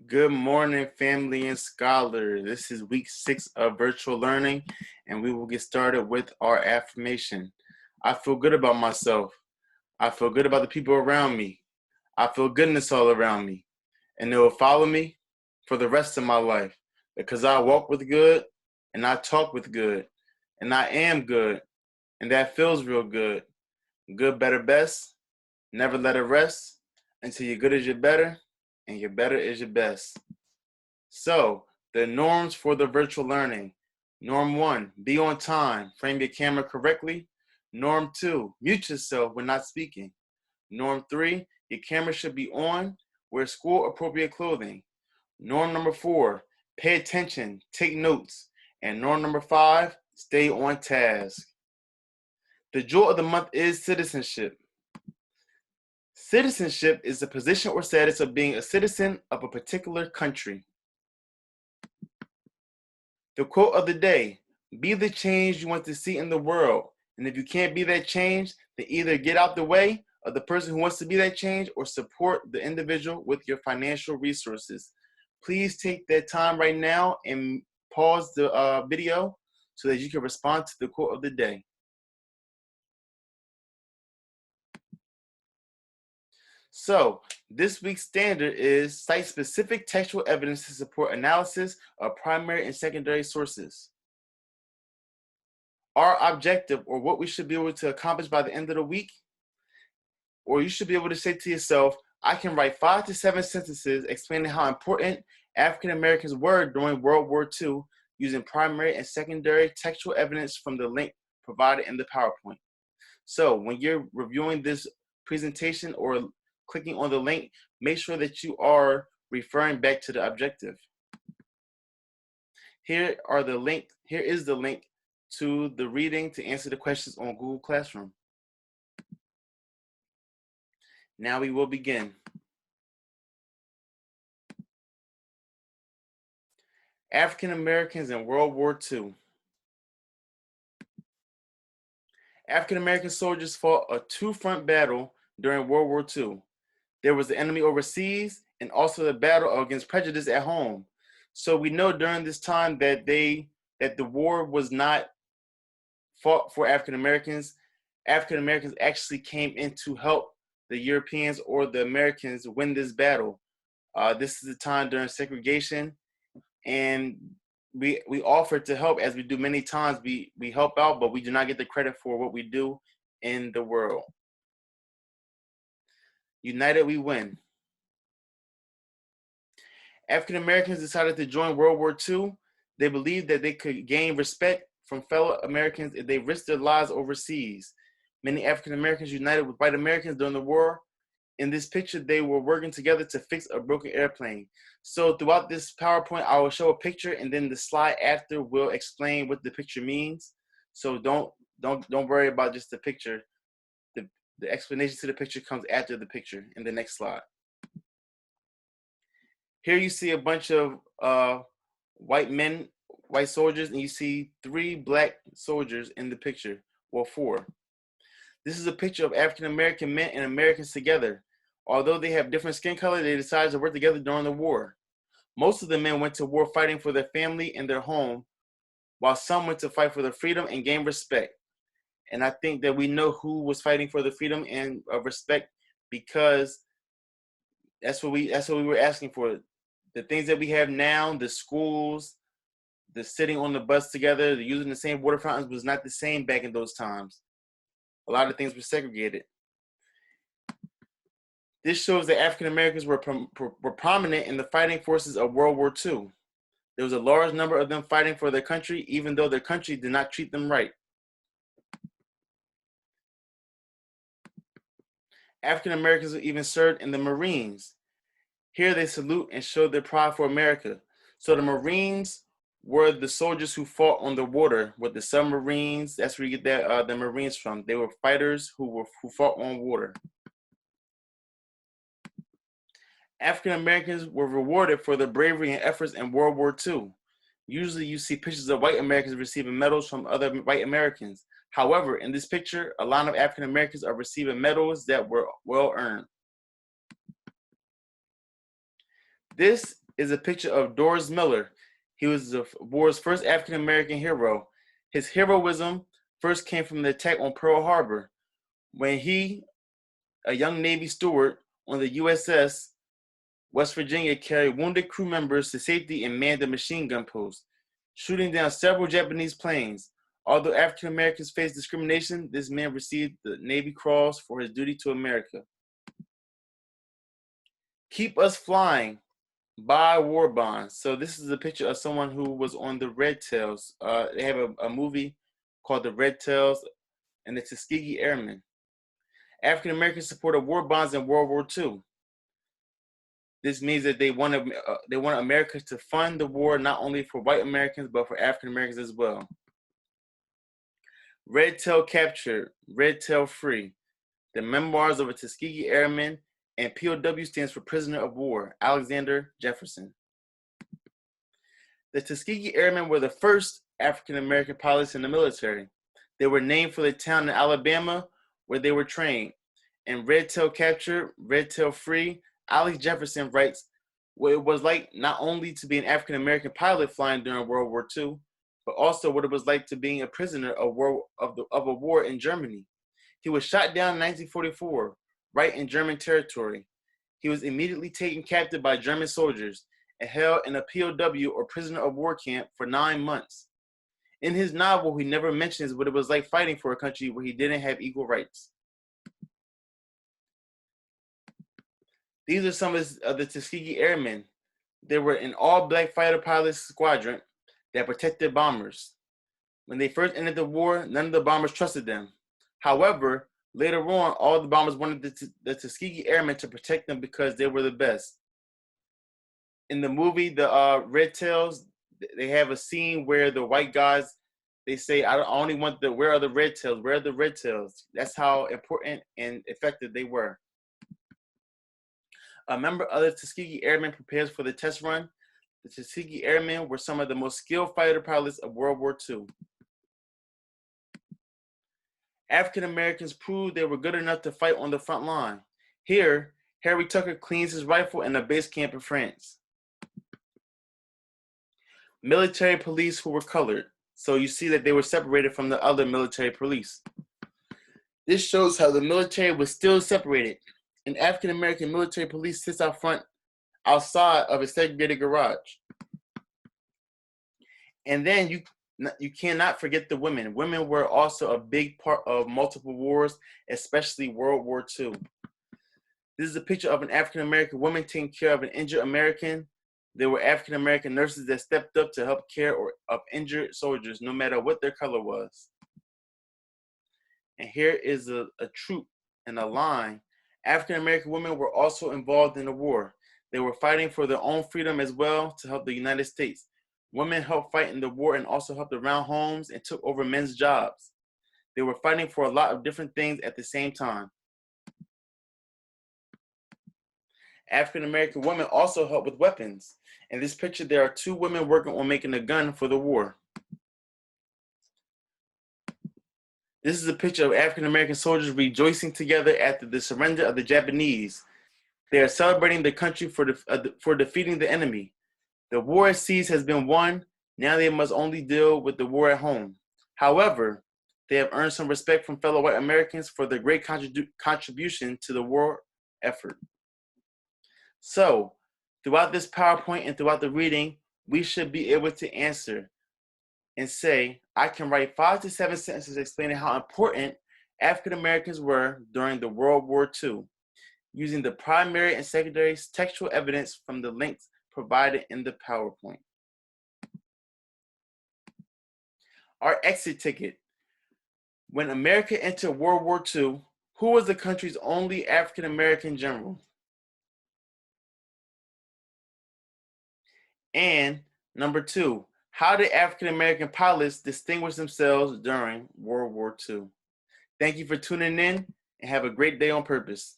Good morning, family and scholars. This is week 6 of virtual learning, and we will get started with our affirmation. I feel good about myself. I feel good about the people around me. I feel goodness all around me, and it will follow me for the rest of my life because I walk with good and I talk with good, and I am good, and that feels real good. Good, better, best. Never let it rest until your good is your better and your better is your best. So, the norms for the virtual learning. Norm 1, be on time, frame your camera correctly. Norm 2, mute yourself when not speaking. Norm 3, your camera should be on, wear school appropriate clothing. Norm number 4, pay attention, take notes. And norm number 5, stay on task. The jewel of the month is citizenship. Citizenship is the position or status of being a citizen of a particular country. The quote of the day, be the change you want to see in the world. And if you can't be that change, then either get out the way of the person who wants to be that change or support the individual with your financial resources. Please take that time right now and pause the video so that you can respond to the quote of the day. So, this week's standard is cite specific textual evidence to support analysis of primary and secondary sources. Our objective, or what we should be able to accomplish by the end of the week, or you should be able to say to yourself, I can write 5 to 7 sentences explaining how important African Americans were during World War II using primary and secondary textual evidence from the link provided in the PowerPoint. So when you're reviewing this presentation or clicking on the link, make sure that you are referring back to the objective. Here is the link to the reading to answer the questions on Google Classroom. Now we will begin. African Americans in World War II. African American soldiers fought a two-front battle during World War II. There was the enemy overseas and also the battle against prejudice at home. So we know during this time that the war was not fought for African Americans. African Americans actually came in to help the Europeans or the Americans win this battle. This is the time during segregation, and we offer to help, as we do many times. We help out, but we do not get the credit for what we do in the world. United we win. African Americans decided to join World War II. They believed that they could gain respect from fellow Americans if they risked their lives overseas. Many African Americans united with white Americans during the war. In this picture, they were working together to fix a broken airplane. So throughout this PowerPoint, I will show a picture, and then the slide after will explain what the picture means. So don't worry about just the picture. The explanation to the picture comes after the picture in the next slide. Here you see a bunch of white soldiers, and you see 3 black soldiers in the picture, well, 4. This is a picture of African American men and Americans together. Although they have different skin color, they decided to work together during the war. Most of the men went to war fighting for their family and their home, while some went to fight for their freedom and gain respect. And I think that we know who was fighting for the freedom and respect, because that's what we were asking for. The things that we have now, the schools, the sitting on the bus together, the using the same water fountains, was not the same back in those times. A lot of things were segregated. This shows that African Americans were prominent in the fighting forces of World War II. There was a large number of them fighting for their country, even though their country did not treat them right. African Americans even served in the Marines. Here they salute and show their pride for America. So the Marines were the soldiers who fought on the water with the submarines. That's where you get the Marines from. They were fighters who fought on water. African Americans were rewarded for their bravery and efforts in World War II. Usually you see pictures of white Americans receiving medals from other white Americans. However, in this picture, a lot of African Americans are receiving medals that were well earned. This is a picture of Doris Miller. He was the war's first African-American hero. His heroism first came from the attack on Pearl Harbor, when he, a young Navy steward on the USS West Virginia, carried wounded crew members to safety and manned a machine gun post, shooting down several Japanese planes. Although African Americans faced discrimination, this man received the Navy Cross for his duty to America. Keep Us Flying, buy war bonds. So this is a picture of someone who was on the Red Tails. They have a movie called The Red Tails and the Tuskegee Airmen. African Americans supported war bonds in World War II. This means that they want America to fund the war not only for white Americans but for African Americans as well. Red Tail Capture, Red Tail Free. The Memoirs of a Tuskegee Airman, and POW stands for Prisoner of War, Alexander Jefferson. The Tuskegee Airmen were the first African American pilots in the military. They were named for the town in Alabama where they were trained. In Red Tail Capture, Red Tail Free, Alex Jefferson writes what it was like not only to be an African American pilot flying during World War II, but also what it was like to being a prisoner of a war in Germany. He was shot down in 1944, right in German territory. He was immediately taken captive by German soldiers and held in a POW or prisoner of war camp for 9 months. In his novel, he never mentions what it was like fighting for a country where he didn't have equal rights. These are some of the Tuskegee Airmen. They were an all-black fighter pilot squadron that protected bombers. When they first entered the war, none of the bombers trusted them. However, later on, all the bombers wanted the Tuskegee Airmen to protect them because they were the best. In the movie, the Red Tails, they have a scene where the white guys, they say, I only want where are the Red Tails? Where are the Red Tails? That's how important and effective they were. A member of the Tuskegee Airmen prepares for the test run. The Tuskegee Airmen were some of the most skilled fighter pilots of World War II. African Americans proved they were good enough to fight on the front line. Here, Harry Tucker cleans his rifle in a base camp in France. Military police who were colored. So you see that they were separated from the other military police. This shows how the military was still separated. An African American military police sits out front outside of a segregated garage. And then you cannot forget the women. Women were also a big part of multiple wars, especially World War II. This is a picture of an African American woman taking care of an injured American. There were African American nurses that stepped up to help care of injured soldiers, no matter what their color was. And here is a troop and a line. African American women were also involved in the war. They were fighting for their own freedom as well to help the United States. Women helped fight in the war and also helped around homes and took over men's jobs. They were fighting for a lot of different things at the same time. African American women also helped with weapons. In this picture, there are 2 women working on making a gun for the war. This is a picture of African American soldiers rejoicing together after the surrender of the Japanese. They are celebrating the country for defeating the enemy. The war at sea has been won. Now they must only deal with the war at home. However, they have earned some respect from fellow white Americans for their great contribution to the war effort. So, throughout this PowerPoint and throughout the reading, we should be able to answer and say, I can write 5 to 7 sentences explaining how important African Americans were during the World War II, using the primary and secondary textual evidence from the links provided in the PowerPoint. Our exit ticket. When America entered World War II, who was the country's only African American general? And number 2, how did African American pilots distinguish themselves during World War II? Thank you for tuning in and have a great day on purpose.